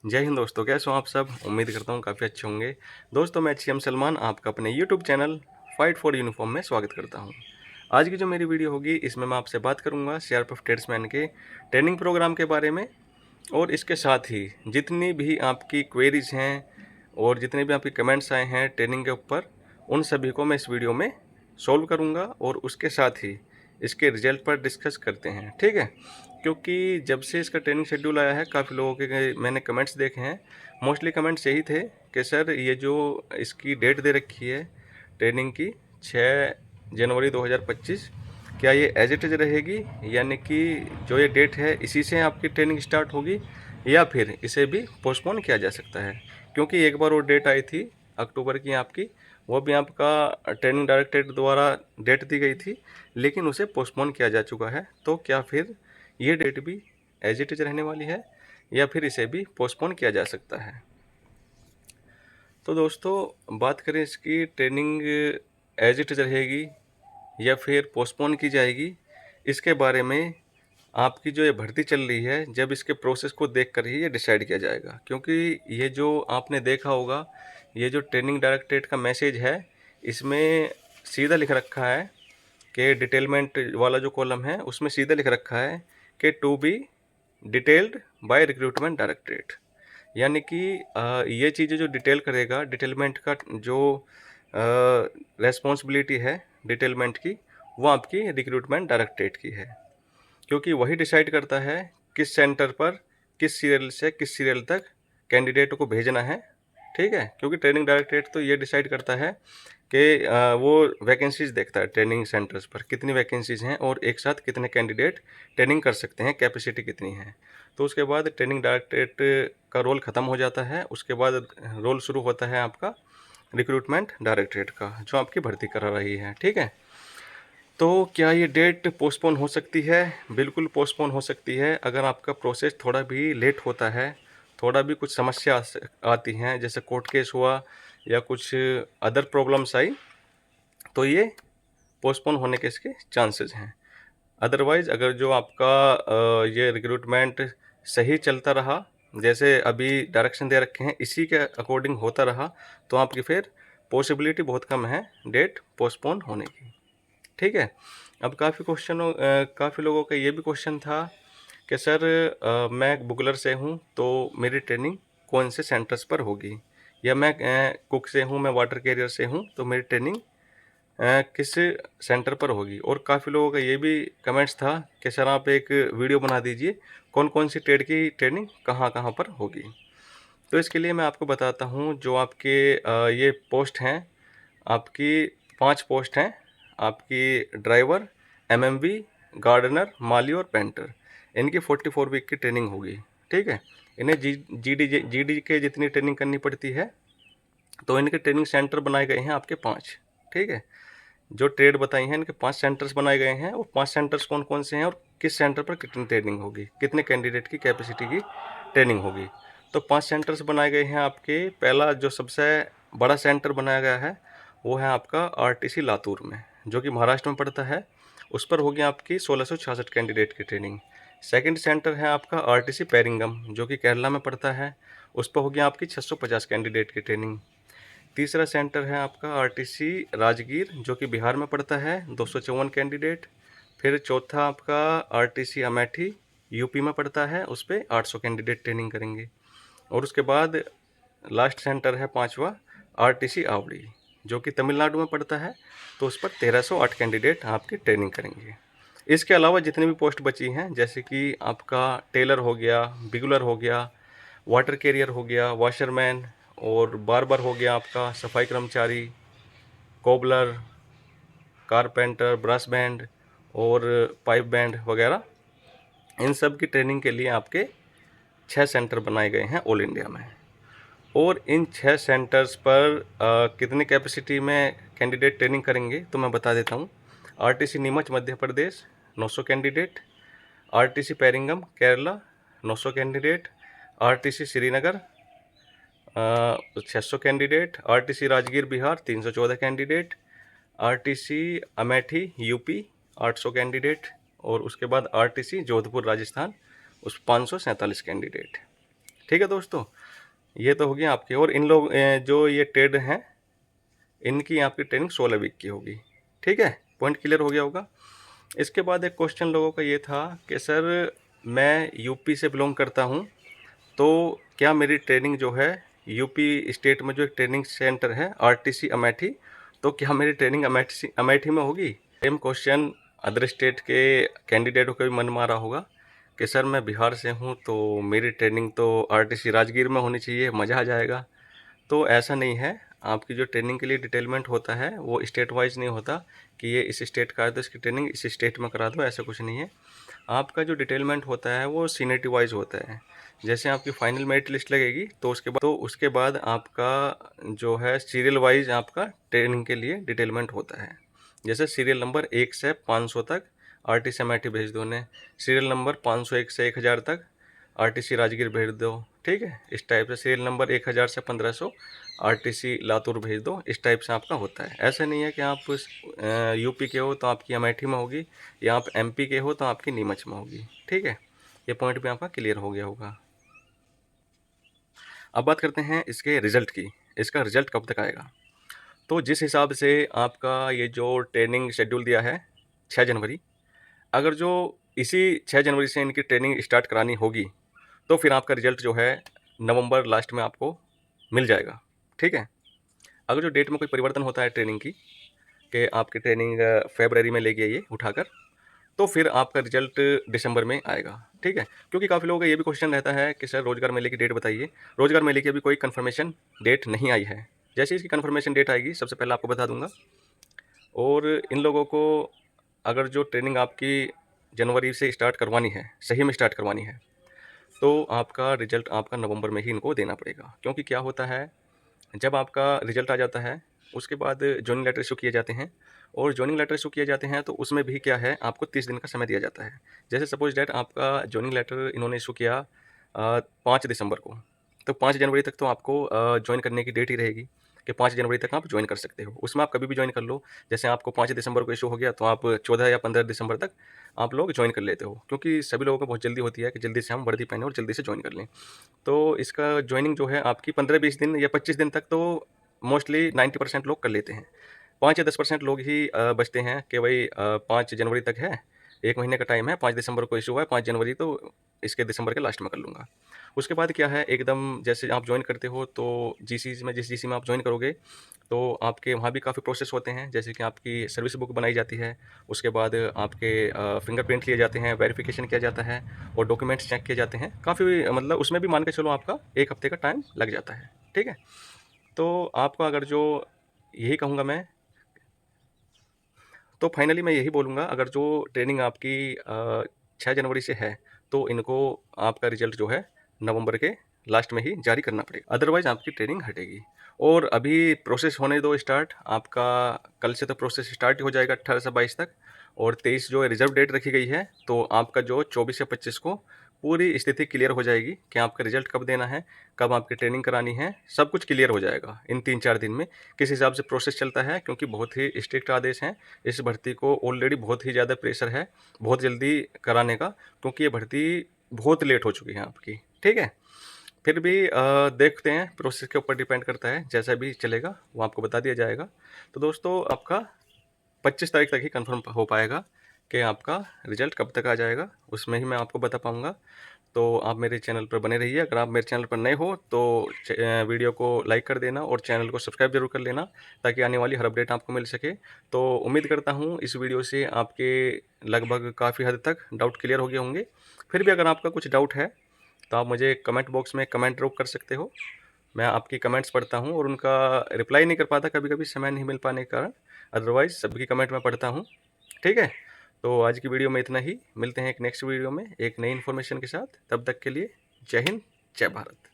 जय हिंद दोस्तों, कैसे हो आप सब। उम्मीद करता हूँ काफ़ी अच्छे होंगे। दोस्तों मैं एचएम सलमान आपका अपने YouTube channel fight for uniform में स्वागत करता हूँ। आज की जो मेरी वीडियो होगी इसमें मैं आपसे बात करूँगा सीआरपीएफ ट्रेड्समैन के ट्रेनिंग प्रोग्राम के बारे में, और इसके साथ ही जितनी भी आपकी क्वेरीज हैं और जितने भी आपके कमेंट्स आए हैं ट्रेनिंग के ऊपर, उन सभी को मैं इस वीडियो में सॉल्व करूँगा और उसके साथ ही इसके रिजल्ट पर डिस्कस करते हैं, ठीक है। क्योंकि जब से इसका ट्रेनिंग शेड्यूल आया है काफ़ी लोगों के मैंने कमेंट्स देखे हैं। मोस्टली कमेंट्स यही थे कि सर ये जो इसकी डेट दे रखी है ट्रेनिंग की 6 जनवरी 2025, क्या ये एज इट इज़ रहेगी, यानी कि जो ये डेट है इसी से आपकी ट्रेनिंग स्टार्ट होगी, या फिर इसे भी पोस्टपोन किया जा सकता है। क्योंकि एक बार वो डेट आई थी अक्टूबर की आपकी, वो भी आपका ट्रेनिंग डायरेक्टरेट द्वारा डेट दी गई थी, लेकिन उसे पोस्टपोन किया जा चुका है। तो क्या फिर ये डेट भी एज इट इज़ रहने वाली है, या फिर इसे भी पोस्टपोन किया जा सकता है। तो दोस्तों बात करें इसकी ट्रेनिंग एज इट इज़ रहेगी या फिर पोस्टपोन की जाएगी, इसके बारे में आपकी जो ये भर्ती चल रही है जब इसके प्रोसेस को देखकर ही ये डिसाइड किया जाएगा। क्योंकि ये जो आपने देखा होगा, ये जो ट्रेनिंग डायरेक्टरेट का मैसेज है इसमें सीधा लिख रखा है कि डिटेलमेंट वाला जो कॉलम है उसमें सीधा लिख रखा है कि to be detailed by recruitment directorate. यानी कि ये चीज़ें जो डिटेल करेगा, डिटेलमेंट का जो रेस्पॉन्सिबिलिटी है डिटेलमेंट की, वो आपकी रिक्रूटमेंट डायरेक्टरेट की है। क्योंकि वही डिसाइड करता है किस सेंटर पर किस सीरियल से किस सीरियल तक कैंडिडेट को भेजना है, ठीक है। क्योंकि ट्रेनिंग डायरेक्टरेट तो ये डिसाइड करता है कि वो वैकेंसीज देखता है ट्रेनिंग सेंटर्स पर कितनी वैकेंसीज हैं और एक साथ कितने कैंडिडेट ट्रेनिंग कर सकते हैं, कैपेसिटी कितनी है। तो उसके बाद ट्रेनिंग डायरेक्टरेट का रोल ख़त्म हो जाता है, उसके बाद रोल शुरू होता है आपका रिक्रूटमेंट डायरेक्टरेट का, जो आपकी भर्ती करा रही है, ठीक है। तो क्या ये डेट पोस्टपोन हो सकती है? बिल्कुल पोस्टपोन हो सकती है। अगर आपका प्रोसेस थोड़ा भी लेट होता है, थोड़ा भी कुछ समस्या आती हैं, जैसे कोर्ट केस हुआ या कुछ अदर प्रॉब्लम्स आई, तो ये पोस्टपोन होने के इसके चांसेस हैं। अदरवाइज़ अगर जो आपका ये रिक्रूटमेंट सही चलता रहा, जैसे अभी डायरेक्शन दे रखे हैं इसी के अकॉर्डिंग होता रहा, तो आपकी फिर पॉसिबिलिटी बहुत कम है डेट पोस्टपोन होने की, ठीक है। अब काफ़ी लोगों का ये भी क्वेश्चन था कि सर मैं बुगलर से हूँ तो मेरी ट्रेनिंग कौन से सेंटर्स पर होगी, या मैं कुक से हूँ, मैं वाटर कैरियर से हूँ, तो मेरी ट्रेनिंग किस सेंटर पर होगी। और काफ़ी लोगों का ये भी कमेंट्स था कि सर आप एक वीडियो बना दीजिए कौन कौन सी ट्रेड की ट्रेनिंग कहाँ कहाँ पर होगी। तो इसके लिए मैं आपको बताता हूँ, जो आपके ये पोस्ट हैं आपकी 5 पोस्ट हैं आपकी ड्राइवर, एमएमवी, गार्डनर, माली और पेंटर। इनकी 44 वीक की ट्रेनिंग होगी, ठीक है। इन्हें जीडी के जितनी ट्रेनिंग करनी पड़ती है, तो इनके ट्रेनिंग सेंटर बनाए गए हैं आपके 5, ठीक है। जो ट्रेड बताई हैं इनके 5 सेंटर्स बनाए गए हैं, और 5 सेंटर्स कौन कौन से हैं और किस सेंटर पर कितनी ट्रेनिंग होगी, कितने कैंडिडेट की कैपेसिटी की ट्रेनिंग होगी। तो 5 सेंटर्स बनाए गए हैं आपके। पहला जो सबसे बड़ा सेंटर बनाया गया है वो है आपका आरटीसी लातूर में, जो कि महाराष्ट्र में पड़ता है। उस पर होगी आपकी 1666 कैंडिडेट की ट्रेनिंग। सेकंड सेंटर है आपका आरटीसी पेरिंगम, जो कि केरला में पड़ता है। उस पर होगी आपकी 650 कैंडिडेट की ट्रेनिंग। तीसरा सेंटर है आपका आरटीसी राजगीर, जो कि बिहार में पड़ता है, 254 कैंडिडेट। फिर चौथा आपका आरटीसी अमेठी, यूपी में पड़ता है, उस पर 800 कैंडिडेट ट्रेनिंग करेंगे। और उसके बाद लास्ट सेंटर है पांचवा आरटीसी आवड़ी, जो कि तमिलनाडु में पड़ता है, तो उस पर 1308 कैंडिडेट आपकी ट्रेनिंग करेंगे। इसके अलावा जितनी भी पोस्ट बची हैं, जैसे कि आपका टेलर हो गया, बिगुलर हो गया, वाटर कैरियर हो गया, वॉशरमैन, और बार्बर हो गया आपका, सफाई कर्मचारी, कोबलर, कारपेंटर, ब्रश बैंड और पाइप बैंड वगैरह, इन सब की ट्रेनिंग के लिए आपके 6 सेंटर बनाए गए हैं ऑल इंडिया में। और इन 6 सेंटर्स पर कितनी कैपेसिटी में कैंडिडेट ट्रेनिंग करेंगे तो मैं बता देता हूँ। RTC Neemuch Madhya Pradesh 900 candidate, RTC Peringom Kerala 900 candidate, RTC Srinagar 600 candidate, RTC Rajgir Bihar 314 candidate, RTC Amethi UP 800 candidate, और उसके बाद आरटीसी जोधपुर राजस्थान उस 547 कैंडिडेट। ठीक है दोस्तों, ये तो होगी आपकी। और इन लोग जो ये ट्रेड हैं, इनकी आपकी ट्रेनिंग 16 वीक की होगी। ठीक है, पॉइंट क्लियर हो गया होगा। इसके बाद एक क्वेश्चन लोगों का ये था कि सर मैं यूपी से बिलोंग करता हूँ, तो क्या मेरी ट्रेनिंग जो है यूपी स्टेट में जो एक ट्रेनिंग सेंटर है आरटीसी अमेठी, तो क्या मेरी ट्रेनिंग अमेठी अमेठी में होगी? सेम क्वेश्चन अदर स्टेट के कैंडिडेटों के भी मन में आ रहा होगा कि सर मैं बिहार से हूँ, तो मेरी ट्रेनिंग तो आरटीसी राजगीर में होनी चाहिए, मज़ा आ जाएगा। तो ऐसा नहीं है। आपकी जो ट्रेनिंग के लिए डिटेलमेंट होता है वो स्टेट वाइज नहीं होता कि ये इस स्टेट का है तो इसकी ट्रेनिंग इस स्टेट में करा दो, ऐसा कुछ नहीं है। आपका जो डिटेलमेंट होता है वो सीनियरिटी वाइज होता है। जैसे आपकी फाइनल मेरिट लिस्ट लगेगी तो उसके बाद आपका जो है सीरियल वाइज आपका ट्रेनिंग के लिए डिटेलमेंट होता है। जैसे सीरियल नंबर 1 से 500 तक आरटीसी अमेठी भेज दो उन्हें, सीरियल नंबर 501 से 1000 तक आरटीसी राजगीर भेज दो। ठीक है, इस टाइप से सीरियल नंबर 1000 से 1500 आरटीसी लातूर भेज दो। इस टाइप से आपका होता है। ऐसा नहीं है कि आप यूपी के हो तो आपकी अमेठी में होगी, या आप एमपी के हो तो आपकी नीमच में होगी। ठीक है, ये पॉइंट भी आपका क्लियर हो गया होगा। अब बात करते हैं इसके रिजल्ट की। इसका रिजल्ट कब तक आएगा? तो जिस हिसाब से आपका ये जो ट्रेनिंग शेड्यूल दिया है 6 जनवरी, अगर जो इसी 6 जनवरी से इनकी ट्रेनिंग स्टार्ट करानी होगी तो फिर आपका रिजल्ट जो है नवंबर लास्ट में आपको मिल जाएगा। ठीक है, अगर जो डेट में कोई परिवर्तन होता है ट्रेनिंग की, कि आपकी ट्रेनिंग फरवरी में ले गई ये उठाकर, तो फिर आपका रिजल्ट दिसंबर में आएगा। ठीक है, क्योंकि काफ़ी लोगों का ये भी क्वेश्चन रहता है कि सर रोजगार मेले की डेट बताइए। रोजगार मेले की अभी कोई कन्फर्मेशन डेट नहीं आई है। जैसे इसकी कन्फर्मेशन डेट आएगी सबसे पहले आपको बता दूंगा। और इन लोगों को अगर जो ट्रेनिंग आपकी जनवरी से स्टार्ट करवानी है, सही में स्टार्ट करवानी है, तो आपका रिजल्ट आपका नवंबर में ही इनको देना पड़ेगा। क्योंकि क्या होता है, जब आपका रिजल्ट आ जाता है उसके बाद जॉइनिंग लेटर इशू किए जाते हैं, और जॉइनिंग लेटर इशू किए जाते हैं तो उसमें भी क्या है, आपको 30 दिन का समय दिया जाता है। जैसे सपोज डेट आपका जॉइनिंग लेटर इन्होंने इशू किया 5 दिसंबर को, तो 5 जनवरी तक तो आपको ज्वाइन करने की डेट ही रहेगी कि 5 जनवरी तक आप ज्वाइन कर सकते हो। उसमें आप कभी भी ज्वाइन कर लो। जैसे आपको 5 दिसंबर को इशू हो गया तो आप 14 या 15 दिसंबर तक आप लोग ज्वाइन कर लेते हो, क्योंकि सभी लोगों को बहुत जल्दी होती है कि जल्दी से हम वर्दी पहने और जल्दी से ज्वाइन कर लें। तो इसका ज्वाइनिंग जो है आपकी 15-20 दिन या 25 दिन तक तो मोस्टली 90% लोग कर लेते हैं। 5 या 10% लोग ही बचते हैं कि भाई 5 जनवरी तक है, 1 महीने का टाइम है, 5 दिसंबर को इशू है, 5 जनवरी तो इसके दिसंबर के लास्ट में कर लूँगा। उसके बाद क्या है, एकदम जैसे आप ज्वाइन करते हो तो जिस जीसी में आप ज्वाइन करोगे तो आपके वहाँ भी काफ़ी प्रोसेस होते हैं। जैसे कि आपकी सर्विस बुक बनाई जाती है, उसके बाद आपके फिंगरप्रिंट लिए जाते हैं, वेरिफिकेशन किया जाता है और डॉक्यूमेंट्स चेक किए जाते हैं। काफ़ी मतलब उसमें भी मान के चलो आपका 1 हफ्ते का टाइम लग जाता है। ठीक है, तो आपका अगर जो यही कहूँगा मैं, तो फाइनली मैं यही बोलूँगा, अगर जो ट्रेनिंग आपकी 6 जनवरी से है तो इनको आपका रिजल्ट जो है नवंबर के लास्ट में ही जारी करना पड़ेगा, अदरवाइज आपकी ट्रेनिंग हटेगी। और अभी प्रोसेस होने दो स्टार्ट, आपका कल से तो प्रोसेस स्टार्ट हो जाएगा 18 से 22 तक, और 23 जो रिजर्व डेट रखी गई है, तो आपका जो 24 से 25 को पूरी स्थिति क्लियर हो जाएगी कि आपका रिजल्ट कब देना है, कब आपकी ट्रेनिंग करानी है, सब कुछ क्लियर हो जाएगा इन 3-4 दिन में। किस हिसाब से प्रोसेस चलता है, क्योंकि बहुत ही स्ट्रिक्ट आदेश हैं। इस भर्ती को ऑलरेडी बहुत ही ज़्यादा प्रेशर है बहुत जल्दी कराने का, क्योंकि ये भर्ती बहुत लेट हो चुकी है आपकी। ठीक है, फिर भी देखते हैं, प्रोसेस के ऊपर डिपेंड करता है, जैसा भी चलेगा वो आपको बता दिया जाएगा। तो दोस्तों आपका 25 तारीख तक ही कंफर्म हो पाएगा कि आपका रिजल्ट कब तक आ जाएगा, उसमें ही मैं आपको बता पाऊँगा। तो आप मेरे चैनल पर बने रहिए। अगर आप मेरे चैनल पर नए हो तो वीडियो को लाइक कर देना और चैनल को सब्सक्राइब जरूर कर लेना, ताकि आने वाली हर अपडेट आपको मिल सके। तो उम्मीद करता हूँ इस वीडियो से आपके लगभग काफ़ी हद तक डाउट क्लियर हो गए होंगे। फिर भी अगर आपका कुछ डाउट है तो आप मुझे कमेंट बॉक्स में कमेंट ड्रॉप कर सकते हो। मैं आपकी कमेंट्स पढ़ता हूँ और उनका रिप्लाई नहीं कर पाता, कभी कभी समय नहीं मिल पाने के कारण, अदरवाइज़ सबकी कमेंट मैं पढ़ता हूँ। ठीक है, तो आज की वीडियो में इतना ही। मिलते हैं एक नेक्स्ट वीडियो में एक नई इन्फॉर्मेशन के साथ। तब तक के लिए जय हिंद, जय भारत।